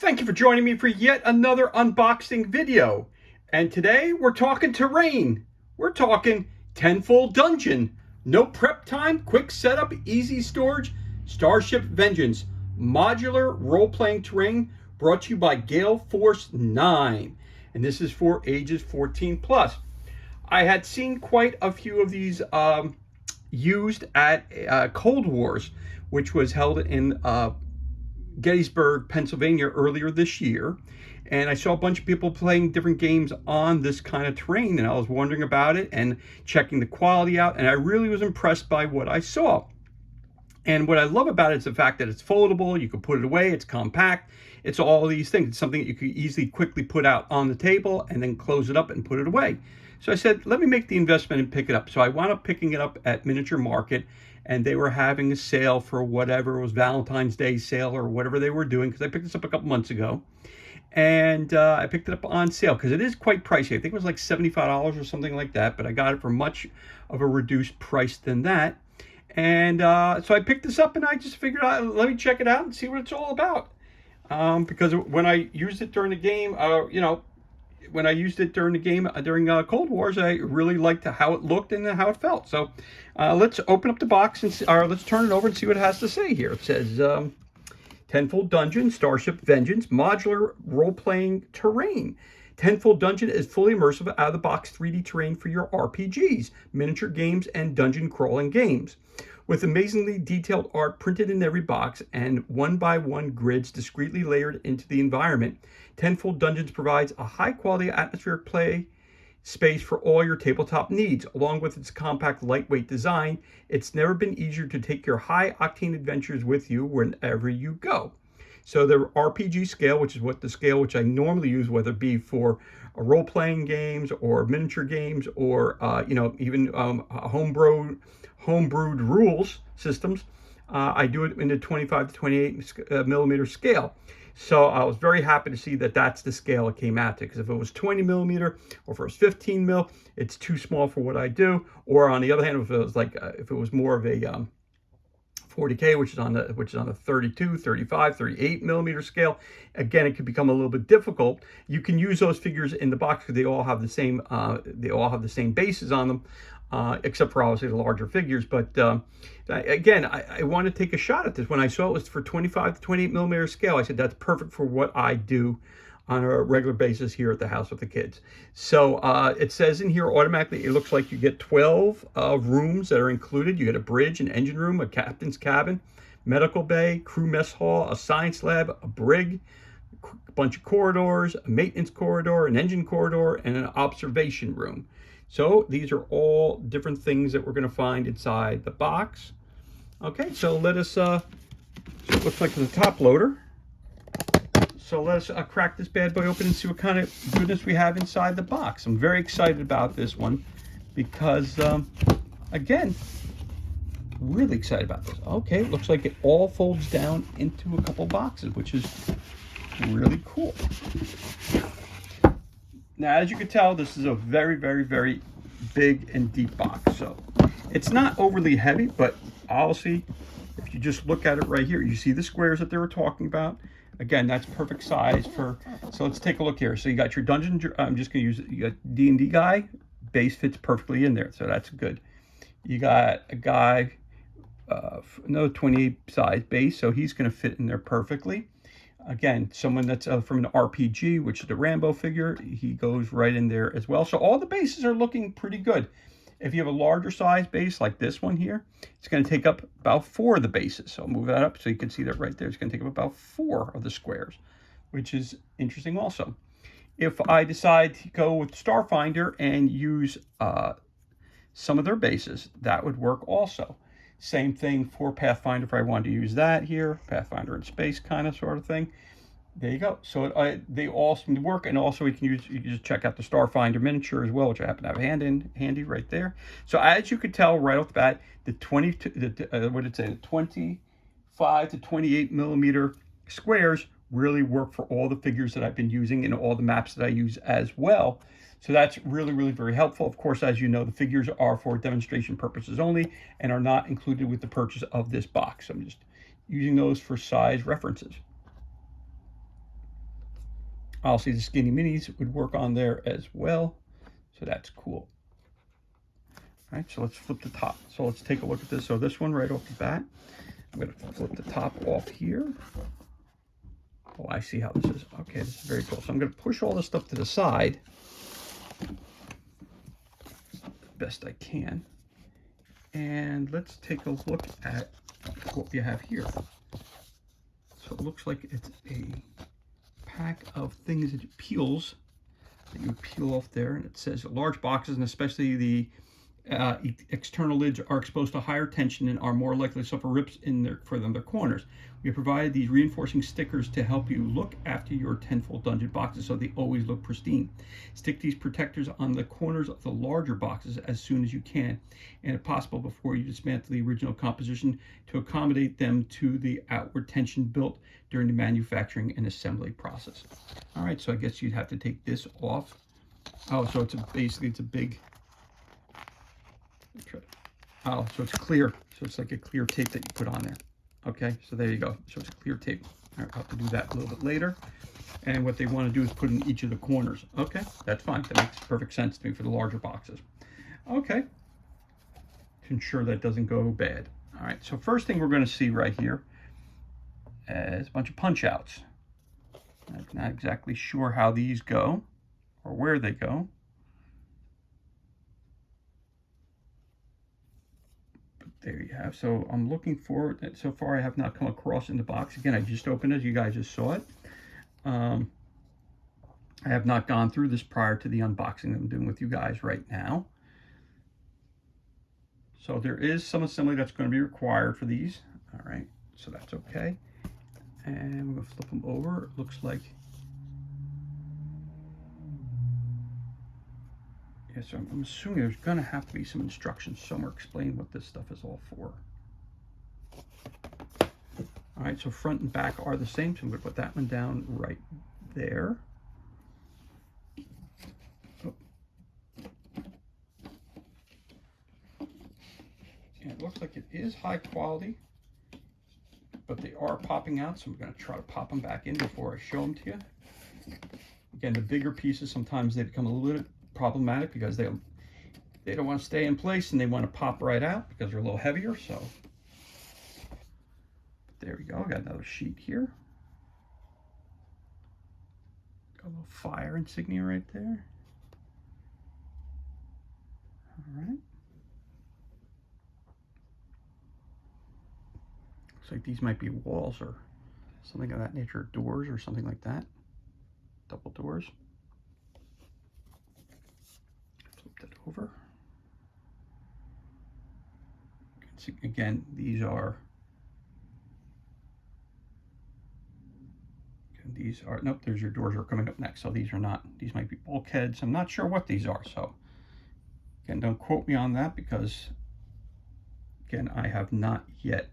Thank you for joining me for yet another unboxing video. And today we're talking terrain. We're talking Tenfold Dungeon. No prep time, quick setup, easy storage, Starship Vengeance. Modular role-playing terrain brought to you by Gale Force 9. And this is for ages 14 plus. I had seen quite a few of these used at Cold Wars, which was held in Gettysburg, Pennsylvania earlier this year. And I saw a bunch of people playing different games on this kind of terrain, and I was wondering about it and checking the quality out, and I really was impressed by what I saw. And what I love about it is the fact that it's foldable, you can put it away, it's compact, it's all these things. It's something that you could easily quickly put out on the table and then close it up and put it away. So I said, let me make the investment and pick it up. So I wound up picking it up at Miniature Market, and they were having a sale for whatever, it was Valentine's Day sale or whatever they were doing, because I picked this up a couple months ago. And I picked it up on sale because it is quite pricey. I think it was like $75 or something like that, but I got it for much of a reduced price than that. And so I picked this up and I just figured out, let me check it out and see what it's all about. Because when I used it during the game, when I used it during the game, during Cold Wars, I really liked how it looked and how it felt. So let's open up the box and let's turn it over and see what it has to say here. It says, Tenfold Dungeon, Starship Vengeance, modular role-playing terrain. Tenfold Dungeon is fully immersive, out-of-the-box 3D terrain for your RPGs, miniature games, and dungeon crawling games. With amazingly detailed art printed in every box and one-by-one grids discreetly layered into the environment, Tenfold Dungeons provides a high-quality atmospheric play space for all your tabletop needs. Along with its compact, lightweight design, it's never been easier to take your high-octane adventures with you wherever you go. So the RPG scale, which is what the scale which I normally use, whether it be for role-playing games or miniature games or even homebrewed rules systems, I do it in the 25 to 28 millimeter scale. So I was very happy to see that that's the scale it came out to, because if it was 20 millimeter or if it was 15 mil, it's too small for what I do. Or on the other hand, if it was more of a 40K, which is on the 32, 35, 38 millimeter scale, again, it could become a little bit difficult. You can use those figures in the box because they all have the same bases on them, except for obviously the larger figures. But again, I want to take a shot at this. When I saw it was for 25 to 28 millimeter scale, I said that's perfect for what I do on a regular basis here at the house with the kids. So it says in here automatically, it looks like you get 12 rooms that are included. You get a bridge, an engine room, a captain's cabin, medical bay, crew mess hall, a science lab, a brig, a bunch of corridors, a maintenance corridor, an engine corridor, and an observation room. So these are all different things that we're going to find inside the box. Okay, so let us, so it looks like the top loader. So let's crack this bad boy open and see what kind of goodness we have inside the box. I'm very excited about this one because, again, really excited about this. Okay, looks like it all folds down into a couple boxes, which is really cool. Now, as you can tell, this is a very, very, very big and deep box. So it's not overly heavy, but obviously, if you just look at it right here, you see the squares that they were talking about. Again, that's perfect size for, so let's take a look here. So you got your dungeon, I'm just going to use it. You got D&D guy, base fits perfectly in there. So that's good. You got a guy, another 28 size base. So he's going to fit in there perfectly. Again, someone that's from an RPG, which is the Rambo figure, he goes right in there as well. So all the bases are looking pretty good. If you have a larger size base like this one here, it's going to take up about 4 of the bases. So I'll move that up so you can see that right there. It's going to take up about 4 of the squares, which is interesting also. If I decide to go with Starfinder and use some of their bases, that would work also. Same thing for Pathfinder if I wanted to use that here, Pathfinder in space kind of sort of thing. There you go. So they all seem to work, and also you can just check out the Starfinder miniature as well, which I happen to have handy right there. So as you could tell right off the bat, the 25 to 28 millimeter squares really work for all the figures that I've been using and all the maps that I use as well. So that's really, really very helpful. Of course, as you know, the figures are for demonstration purposes only and are not included with the purchase of this box. I'm just using those for size references. Obviously, the skinny minis would work on there as well. So that's cool. All right, so let's flip the top. So let's take a look at this. So this one right off the bat, I'm going to flip the top off here. Oh, I see how this is. Okay, this is very cool. So I'm going to push all this stuff to the side best I can. And let's take a look at what we have here. So it looks like it's a pack of things that it peels, that you peel off there, and it says large boxes, and especially the external lids, are exposed to higher tension and are more likely to suffer rips in their corners. We have provided these reinforcing stickers to help you look after your Tenfold Dungeon boxes so they always look pristine. Stick these protectors on the corners of the larger boxes as soon as you can, and if possible before you dismantle the original composition, to accommodate them to the outward tension built during the manufacturing and assembly process. All right, so I guess you'd have to take this off. Oh, so basically it's a big, oh, so it's clear. So it's like a clear tape that you put on there. Okay, so there you go. So it's clear tape. All right, I'll have to do that a little bit later. And what they want to do is put in each of the corners. Okay, that's fine. That makes perfect sense to me for the larger boxes. Okay, to ensure that doesn't go bad. All right, so first thing we're going to see right here is a bunch of punch outs. I'm not exactly sure how these go or where they go. There you have. So I'm looking for it. So far I have not come across in the box. Again, I just opened it. You guys just saw it. I have not gone through this prior to the unboxing that I'm doing with you guys right now. So there is some assembly that's going to be required for these. All right, so that's okay. And we're going to flip them over. It looks like, yeah, so I'm assuming there's going to have to be some instructions somewhere explaining what this stuff is all for. All right, so front and back are the same, so I'm going to put that one down right there. Oh. And it looks like it is high quality, but they are popping out, so I'm going to try to pop them back in before I show them to you. Again, the bigger pieces, sometimes they become a little bit problematic because they don't want to stay in place and they want to pop right out because they're a little heavier. So there we go. I got another sheet here. Got a little fire insignia right there. All right. Looks like these might be walls or something of that nature, doors or something like that. Double doors. Flip that over. You can see, again, these are, nope, there's your doors are coming up next. So these are not, these might be bulkheads. I'm not sure what these are. So again, don't quote me on that because, again, I have not yet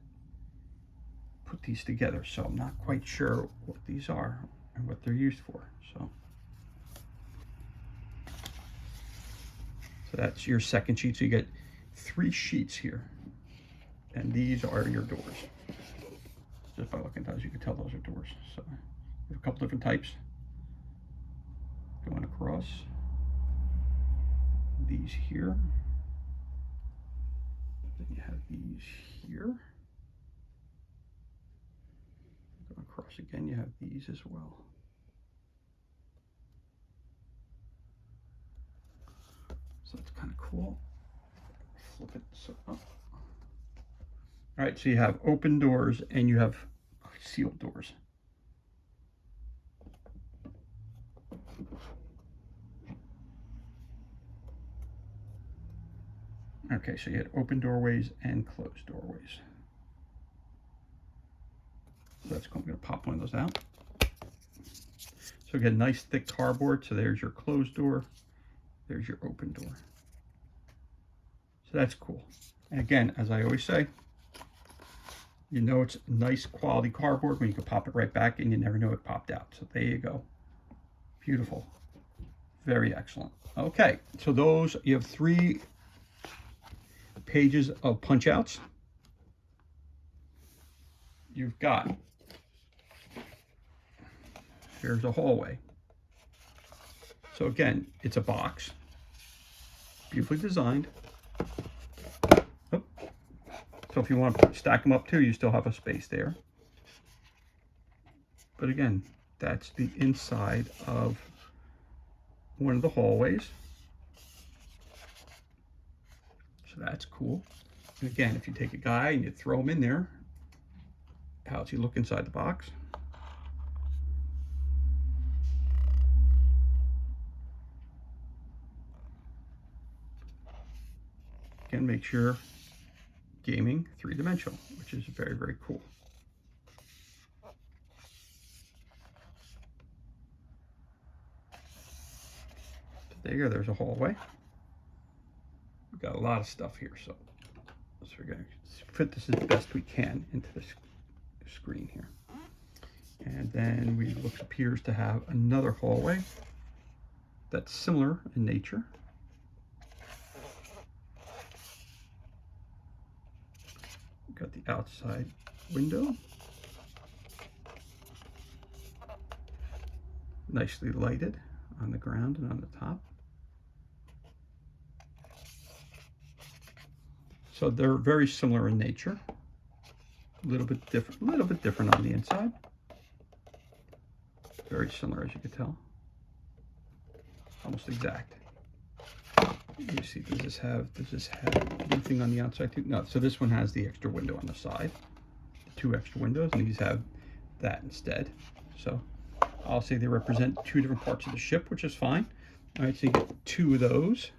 put these together. So I'm not quite sure what these are and what they're used for. So that's your second sheet. So you get 3 sheets here. And these are your doors. Just by looking at those, you can tell those are doors. So you have a couple different types going across. These here. Then you have these here. Going across again, you have these as well. So that's kind of cool. Flip it so up. All right, so you have open doors and you have sealed doors. Okay, so you had open doorways and closed doorways. So that's cool. I'm going to pop one of those out. So again, nice thick cardboard. So there's your closed door. There's your open door. So that's cool. And again, as I always say, you know it's nice quality cardboard when you can pop it right back and you never know it popped out. So there you go. Beautiful. Very excellent. Okay, so those, you have 3 pages of punch outs. You've got, here's a hallway. So again, it's a box, beautifully designed. Oh. So if you want to stack them up too, you still have a space there. But again, that's the inside of one of the hallways. So that's cool. And again, if you take a guy and you throw him in there, how does he look inside the box? Again, make sure gaming three-dimensional, which is very, very cool. So there you go, there's a hallway. We've got a lot of stuff here, so we're going to fit this as best we can into this screen here. And then we appears to have another hallway that's similar in nature. We've got the outside window, nicely lighted on the ground and on the top. So they're very similar in nature. A little bit different on the inside. Very similar, as you can tell. Almost exact. You see, does this have anything on the outside too? No, so this one has the extra window on the side. The 2 extra windows, and these have that instead. So I'll say they represent 2 different parts of the ship, which is fine. All right, so you get 2 of those.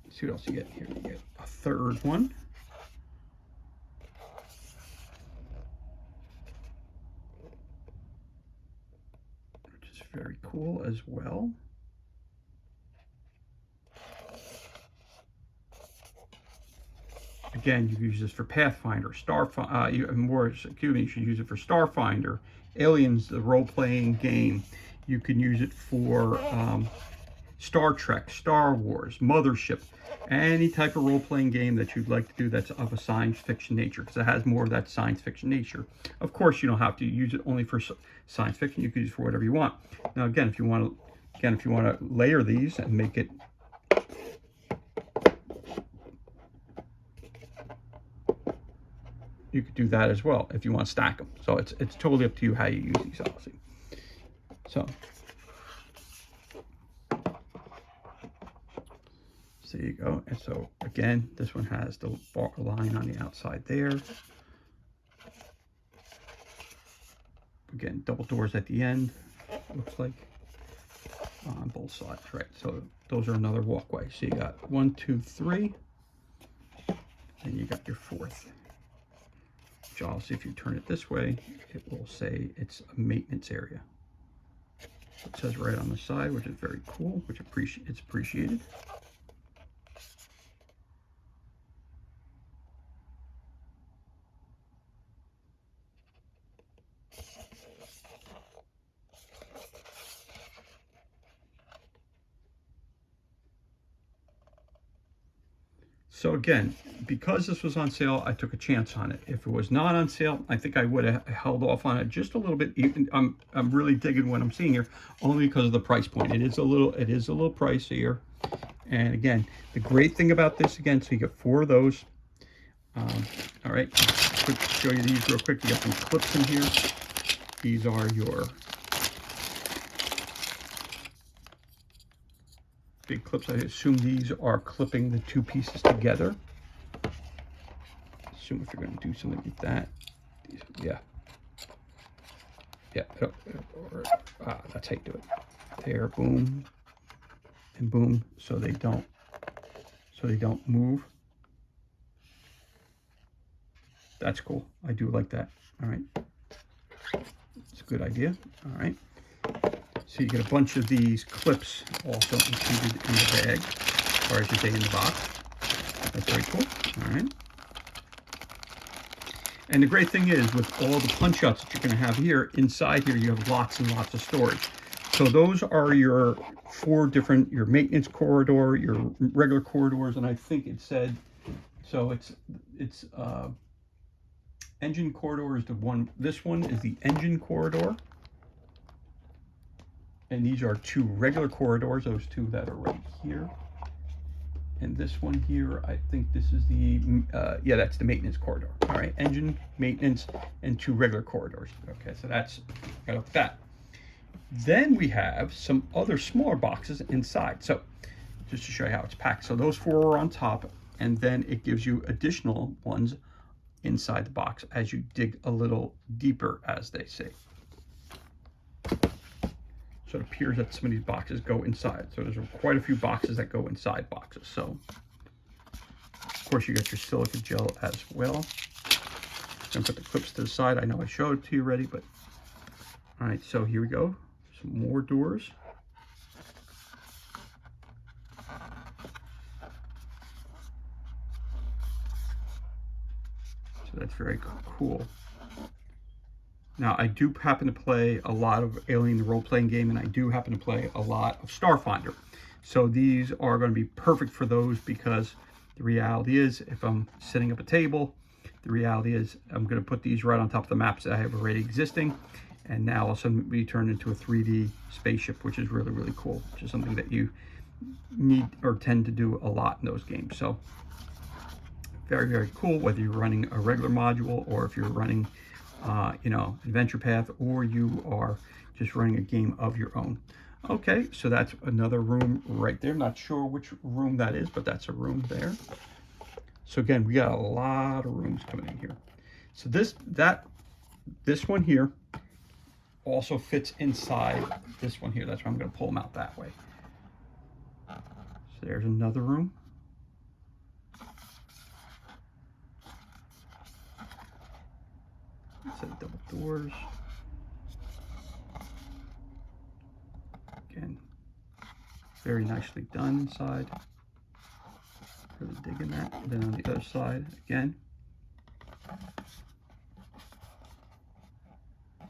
See what else you get here. You get a 3rd one. Which is very cool as well. Again, you can use this for Pathfinder, Starfinder. You should use it for Starfinder, Aliens, the role-playing game. You can use it for Star Trek, Star Wars, Mothership, any type of role-playing game that you'd like to do that's of a science fiction nature, because it has more of that science fiction nature. Of course, you don't have to use it only for science fiction. You can use it for whatever you want. Now, again, if you want to layer these and make it you could do that as well if you want to stack them. So it's totally up to you how you use these, obviously. So there you go. And so again, this one has the line on the outside there. Again, double doors at the end, looks like, on both sides, right? So those are another walkway. So you got 1, 2, 3, and you got your 4th. Which obviously, if you turn it this way, it will say it's a maintenance area. It says right on the side, which is very cool, which it's appreciated. So again, because this was on sale, I took a chance on it. If it was not on sale, I think I would have held off on it just a little bit. I'm really digging what I'm seeing here, only because of the price point. It is a little pricier. And again, the great thing about this, again, so you get 4 of those. All right, quick show you these real quick. You got some clips in here. These are your big clips. I assume these are clipping the 2 pieces together. Assume if you're going to do something like that. Yeah. That's how you do it. There, boom, and boom, so they don't move. That's cool. I do like that. All right. It's a good idea. All right. So you get a bunch of these clips also included in the bag, or I should say in the box. That's very cool. All right. And the great thing is, with all the punch outs that you're going to have here, inside here you have lots and lots of storage. So those are your 4 different, your maintenance corridor, your regular corridors, and I think it said, so it's engine corridor is the one, this one is the engine corridor. And these are 2 regular corridors, those 2 that are right here. And this one here, I think this is the, yeah, that's the maintenance corridor. All right, engine, maintenance, and 2 regular corridors. Okay, so that's right off the bat. Then we have some other smaller boxes inside. So just to show you how it's packed. So those 4 are on top, and then it gives you additional ones inside the box as you dig a little deeper, as they say. So it appears that some of these boxes go inside. So there's quite a few boxes that go inside boxes. So of course you got your silica gel as well. I'm gonna put the clips to the side. I know I showed it to you already, but all right, so here we go. Some more doors. So that's very cool. Now, I do happen to play a lot of Alien, the role-playing game, and I do happen to play a lot of Starfinder. So these are going to be perfect for those, because the reality is, if I'm setting up a table, the reality is I'm going to put these right on top of the maps that I have already existing, and now all of a sudden be turned into a 3D spaceship, which is really, really cool, which is something that you need or tend to do a lot in those games. So very, very cool, whether you're running a regular module or if you're running you know, Adventure Path, or you are just running a game of your own. Okay, so that's another room right there. Not sure which room that is, but that's a room there. So again, we got a lot of rooms coming in here. So this one here also fits inside this one here. That's why I'm going to pull them out that way. So there's another room. Set of double doors. Again, very nicely done inside. Really digging that. And then on the other side, again.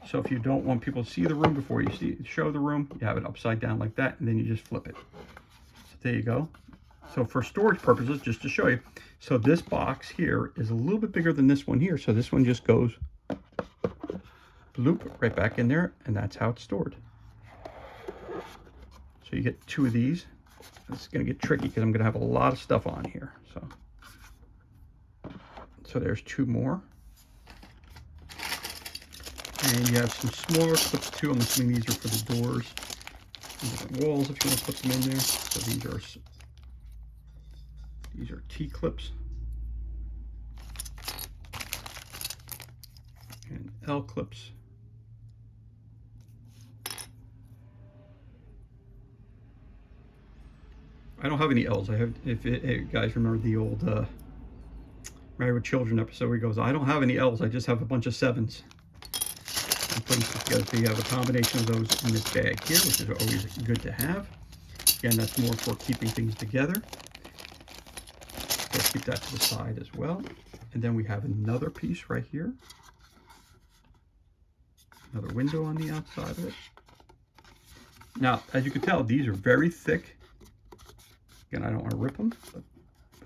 So if you don't want people to see the room before you show the room, you have it upside down like that, and then you just flip it. So there you go. So for storage purposes, just to show you, so this box here is a little bit bigger than this one here. So this one just goes bloop right back in there, and that's how it's stored. So you get 2 of these. It's going to get tricky because I'm going to have a lot of stuff on here. So there's 2 more. And you have some smaller clips too. I'm assuming these are for the doors and different walls if you want to put them in there. So these are T-clips and L-clips. I don't have any L's. I have, if you guys remember the old Married with Children episode where he goes, I don't have any L's, I just have a bunch of 7s. I'm putting this together, so you have a combination of those in this bag here, which is always good to have. Again, that's more for keeping things together. So keep that to the side as well. And then we have another piece right here. Another window on the outside of it. Now, as you can tell, these are very thick. Again, I don't want to rip them, but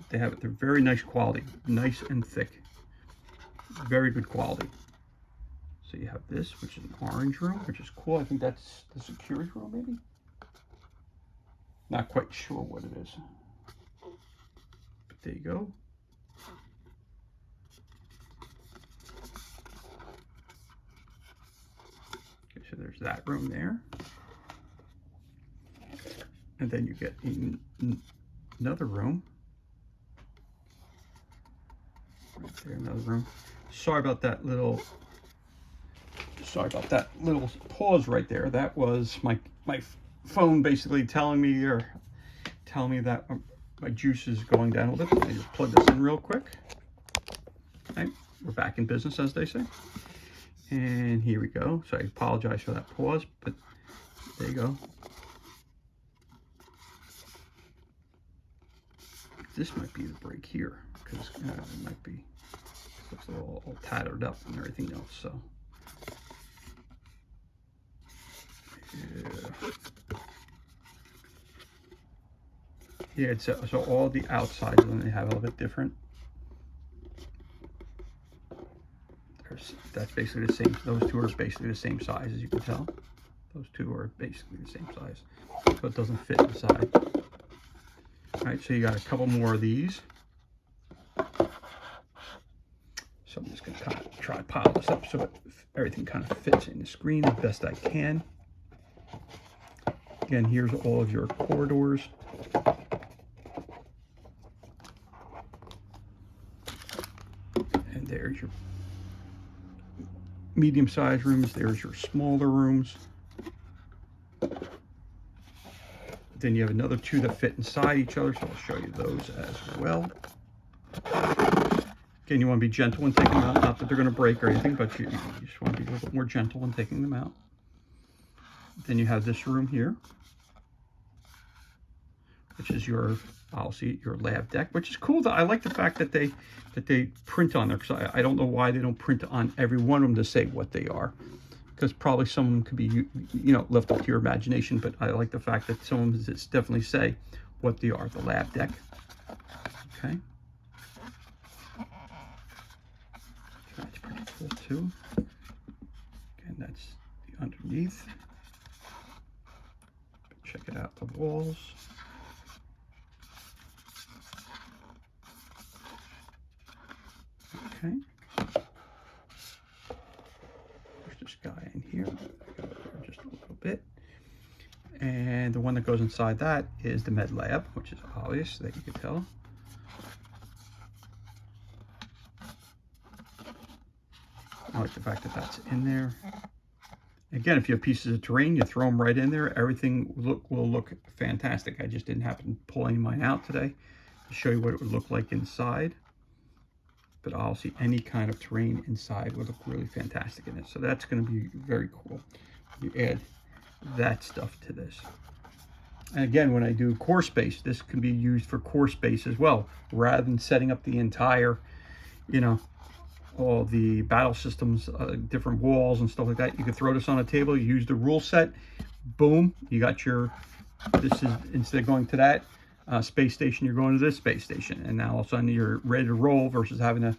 they're very nice quality, nice and thick, very good quality. So you have this, which is an orange room, which is cool. I think that's the security room, maybe. Not quite sure what it is, but there you go. Okay, so there's that room there, and then you get another room. Right there, another room. Sorry about that little pause right there. That was my phone basically telling me that my juice is going down a little bit. I just plug this in real quick. Okay, we're back in business, as they say. And here we go. So I apologize for that pause, but there you go. This might be the break here, because it might be, looks all tattered up and everything else. So yeah, it's so all the outsides, and they have a little bit different. That's basically the same. Those 2 are basically the same size, as you can tell. Those two are basically the same size, so it doesn't fit inside. All right, so you got a couple more of these. So I'm just going to kind of try to pile this up so everything kind of fits in the screen as best I can. Again, here's all of your corridors. And there's your medium-sized rooms. There's your smaller rooms. Then you have another two that fit inside each other, so I'll show you those as well. Again, you want to be gentle when taking them out. Not that they're going to break or anything, but you just want to be a little bit more gentle when taking them out. Then you have this room here, which is your, I'll see your lab deck, which is cool. I like the fact that they print on there, because I don't know why they don't print on every one of them to say what they are, because probably some of them could be, you know, left up to your imagination. But I like the fact that some of them definitely say what they are. The lab deck, okay. That's pretty cool too. Again, that's the underneath. Check it out, the walls. Okay. There's this guy in here. Go there just a little bit. And the one that goes inside that is the med lab, which is obvious that you can tell. I like the fact that that's in there. Again, if you have pieces of terrain, you throw them right in there. Everything will look fantastic. I just didn't happen to pull any of mine out today to show you what it would look like inside. But I'll see any kind of terrain inside would look really fantastic in it. So that's going to be very cool. You add that stuff to this. And again, when I do core space, this can be used for core space as well. Rather than setting up the entire, you know, all the battle systems, different walls and stuff like that. You can throw this on a table, use the rule set, boom, you got your, this is, instead of going to that space station, you're going to this space station. And now all of a sudden you're ready to roll versus having to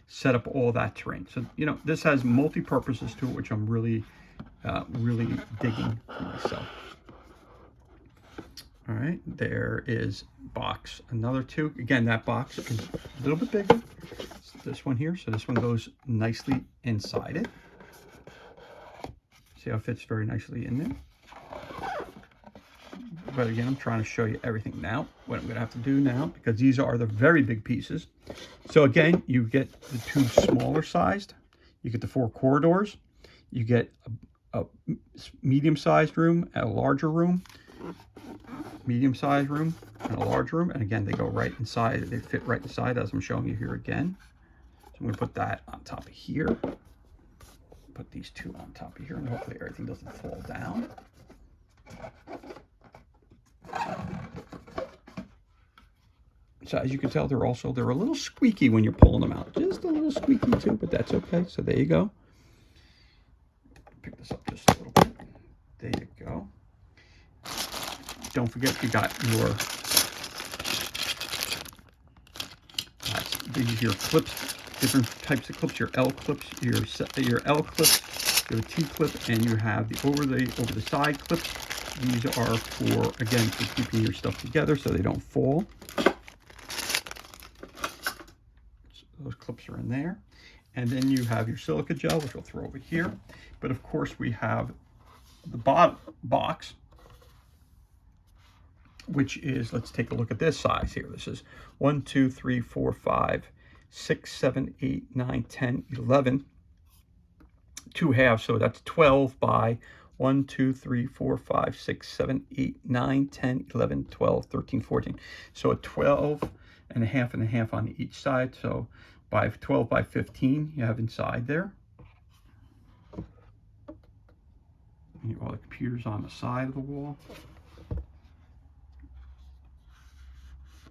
set up all that terrain. So, you know, this has multi-purposes to it, which I'm really, really digging for myself. All right, there is box, another two. Again, that box is a little bit bigger. It's this one here, so this one goes nicely inside it. See how it fits very nicely in there. But again, I'm trying to show you everything now, what I'm gonna have to do now, because these are the very big pieces. So again, you get the two smaller sized, you get the 4 corridors, you get a medium-sized room and a larger room, medium-sized room and a large room, and again they go right inside, they fit right inside as I'm showing you here again. So I'm going to put that on top of here, put these two on top of here, and hopefully everything doesn't fall down. So as you can tell, they're a little squeaky when you're pulling them out, just a little squeaky too, but that's okay. So there you go. Pick this up just a little bit. There you go. Don't forget you got your these are your clips, different types of clips. Your L clips, your L clips, your T clip, and you have the over the side clips. These are for, again, for keeping your stuff together so they don't fall. So those clips are in there. And then you have your silica gel, which we'll throw over here. But of course we have the bottom box, which is, let's take a look at this size here. This is 1, 2, 3, 4, 5, 6, 7, 8, 9, 10, 11. 2 halves, so that's 12 by 1, 2, 3, 4, 5, 6, 7, 8, 9, 10, 11, 12, 13, 14. So a 12 and a half on each side. So by 12 by 15 you have inside there. And all the computers on the side of the wall.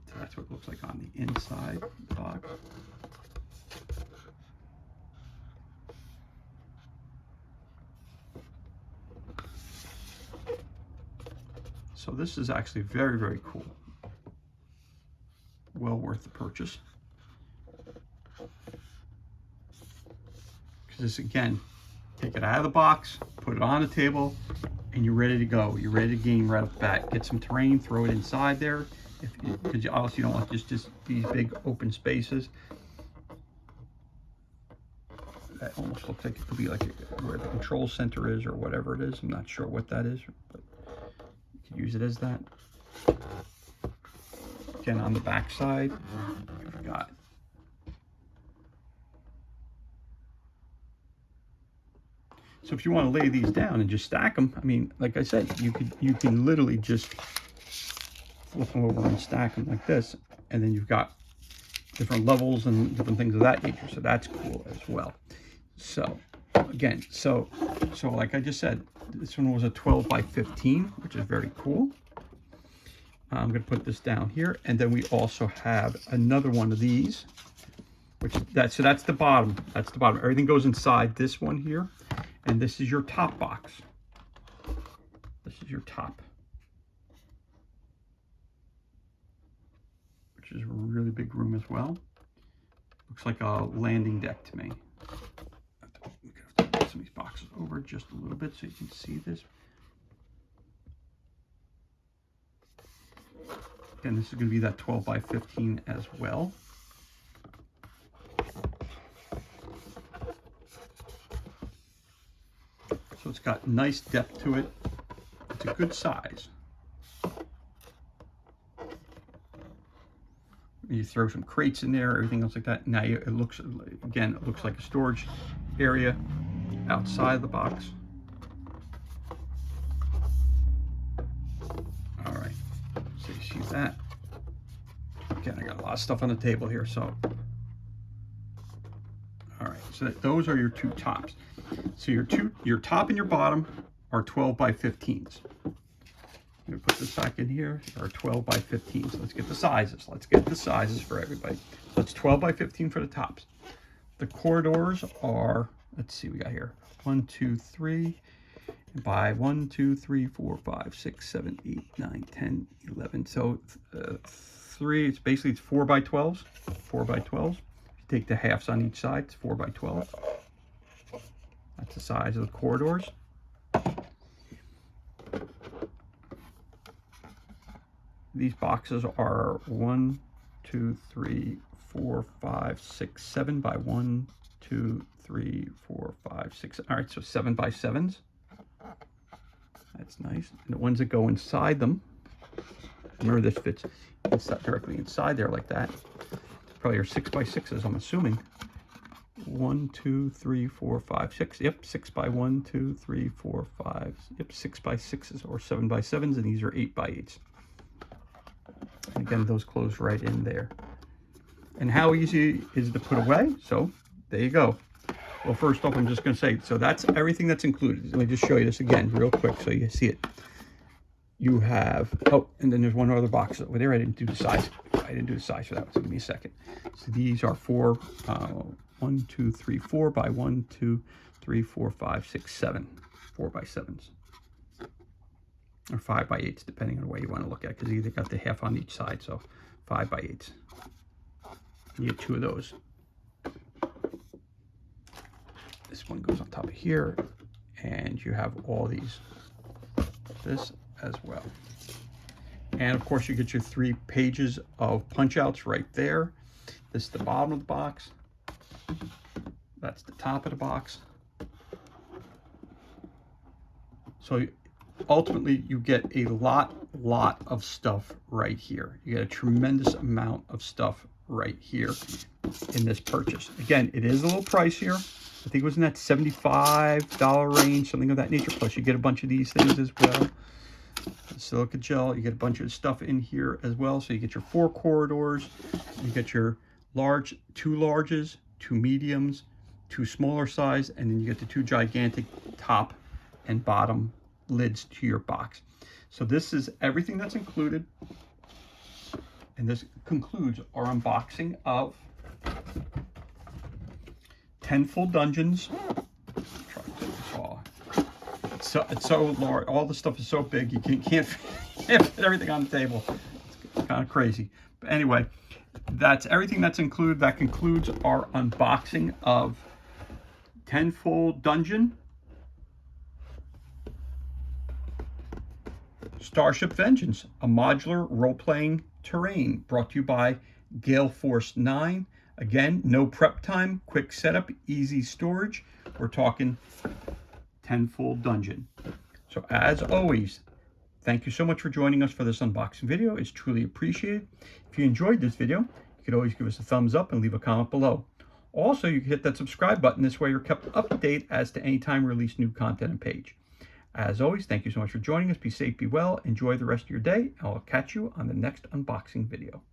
So that's what it looks like on the inside of the box. So this is actually very, very cool. Well worth the purchase. Because this, again, take it out of the box, put it on the table, and you're ready to go. You're ready to game right off the bat. Get some terrain, throw it inside there, because obviously you don't want just these big open spaces. That almost looks like it could be like where the control center is or whatever it is. I'm not sure what that is, but you could use it as that. Again, on the back side, you've got so if you want to lay these down and just stack them, I mean, like I said, you can literally just flip them over and stack them like this, and then you've got different levels and different things of that nature. So that's cool as well. So again, so like I just said, this one was a 12 by 15, which is very cool. I'm going to put this down here, and then we also have another one of these, so that's the bottom. That's the bottom. Everything goes inside this one here, and this is your top box. This is your top, which is a really big room as well. Looks like a landing deck to me. We have to put some of these boxes over just a little bit so you can see this. Again, this is going to be that 12 by 15 as well. So it's got nice depth to it. It's a good size. You throw some crates in there, everything else like that. Now it looks like a storage area outside the box. All right, so you see that. Again, I got a lot of stuff on the table here, so. All right, so those are your two tops. So your top and your bottom are 12 by 15s. I'm going to put this back in here, or 12 by 15. So let's get the sizes. Let's get the sizes for everybody. So it's 12 by 15 for the tops. The corridors are, let's see, we got here 1, 2, 3 by 1, 2, 3, 4, 5, 6, 7, 8, 9, 10, 11. So 3, it's basically 4 by 12s. 4 by 12s. If you take the halves on each side, it's 4 by 12. That's the size of the corridors. These boxes are 1, 2, 3, 4, 5, 6, 7 by 1, 2, 3, 4, 5, 6. All right, so 7 by 7s. That's nice. And the ones that go inside them, remember this fits directly inside there like that. Probably are 6 by 6s, I'm assuming. 1, 2, 3, 4, 5, 6. Yep, 6 by 1, 2, 3, 4, 5. Yep, 6 by 6s or 7 by 7s, and these are 8 by 8s. And again, those close right in there. And how easy is it to put away? So there you go. Well, first off, I'm just going to say, so that's everything that's included. Let me just show you this again real quick so you see it. You have, oh, and then there's one other box over there. I didn't do the size. I didn't do the size for that one, so give me a second. So these are 1, 2, 3, 4 by 1, 2, 3, 4, 5, 6, 7. 4 by 7s. Or 5 by 8s, depending on the way you want to look at it, because you either got the half on each side, so 5 by 8s. You get 2 of those. This one goes on top of here, and you have all these. This as well. And of course, you get your 3 pages of punch outs right there. This is the bottom of the box. That's the top of the box. So ultimately, you get a lot of stuff right here. You get a tremendous amount of stuff right here in this purchase. Again, it is a little pricier. I think it was in that $75 range, something of that nature. Plus, you get a bunch of these things as well. Silica gel, you get a bunch of stuff in here as well. So you get your 4 corridors, you get your 2 larges, 2 mediums, 2 smaller size, and then you get the 2 gigantic top and bottom lids to your box. So this is everything that's included, and this concludes our unboxing of Tenfold Dungeons. Try to take this all. It's so large. All the stuff is so big you can't fit everything on the table. It's kind of crazy. But anyway, that's everything that's included. That concludes our unboxing of Tenfold Dungeon. Starship Vengeance, a modular role-playing terrain, brought to you by Gale Force 9. Again, no prep time, quick setup, easy storage. We're talking Tenfold Dungeon. So as always, thank you so much for joining us for this unboxing video. It's truly appreciated. If you enjoyed this video, you could always give us a thumbs up and leave a comment below. Also, you can hit that subscribe button. This way you're kept up to date as to any time we release new content and page. As always, thank you so much for joining us. Be safe, be well, enjoy the rest of your day, and I'll catch you on the next unboxing video.